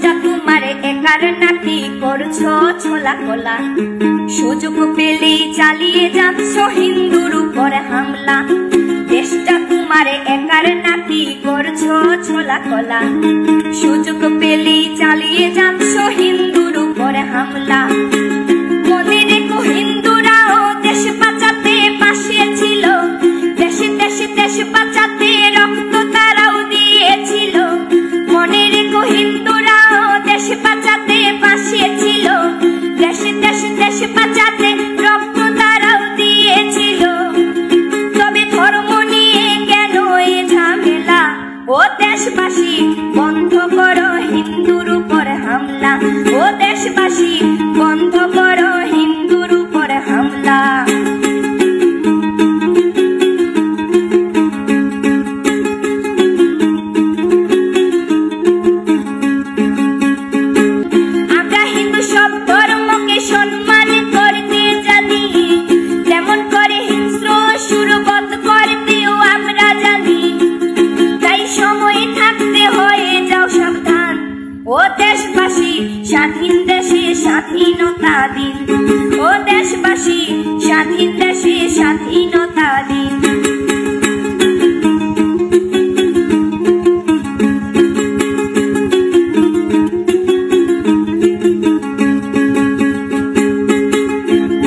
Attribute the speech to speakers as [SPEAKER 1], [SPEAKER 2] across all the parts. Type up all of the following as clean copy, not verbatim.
[SPEAKER 1] দেশটা তোমার একার নাকি করছো ছোলা কোলা। সুযোগ পেলেই চালিয়ে যাচ্ছ হিন্দুর উপর হামলা। দেশটা তোমার একার নাকি করছো ছোলা কোলা। সুযোগ পেলেই চালিয়ে যাচ্ছ হিন্দুর উপর হামলা। মনে রেখো হিন্দুরাও দেশ বাঁচাতে পাশে ছিল। দেশে দেশে দেশ বাঁচাতে রক্ত তারাও দিয়েছিল। মনে রেখো হিন্দুরাও দেশ বাঁচাতে পাশে ছিল। দেশে দেশে দেশ বাঁচাতে রক্ত তারাও দিয়েছিল। তবে ধর্ম নিয়ে কেন এ ঝামেলা? ও দেশবাসী বন্ধ করো হিন্দুর উপর হামলা। ও দেশবাসী বন্ধ করো হিন্দুর উপর হামলা। আমরা হিন্দু সব ধর্মকে সম্মান করতে জানি, তেমন করে হিংস্র সুরবধ করতেও আমরা জানি। তাই সময় থাকতে হয়ে যাও সাবধান। ও দেশবাসী স্বাধীন দেশে স্বাধীনতা দিন। ও দেশবাসী স্বাধীন দেশে স্বাধীনতা দিন।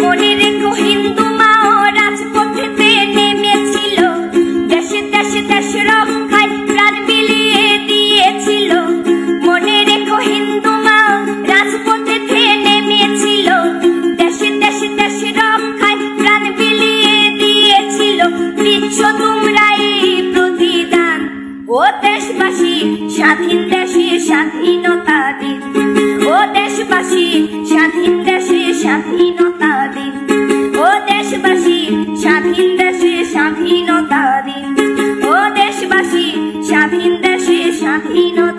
[SPEAKER 1] মনে রেখো হিন্দু মাও রাজপথেতে নেমেছিল। দেশে দেশে দেশ রক্ষায় প্রাণ বিলিয়ে দিয়েছিল। মনে রেখো হিন্দু মাও রাজপথেতে নেমেছিল। দেশে দেশে দেশ রক্ষায় প্রাণ বিলিয়ে দিয়েছিল। দিচ্ছ তোমরা এই প্রতিদান। ও দেশবাসী স্বাধীন দেশে স্বাধীনতা দিন। ও দেশবাসী স্বাধীন দেশে স্বাধীনতা দিন। ও দেশবাসী স্বাধীন দেশে স্বাধীনতা দিন। ও দেশবাসী স্বাধীন দেশে স্বাধীনতা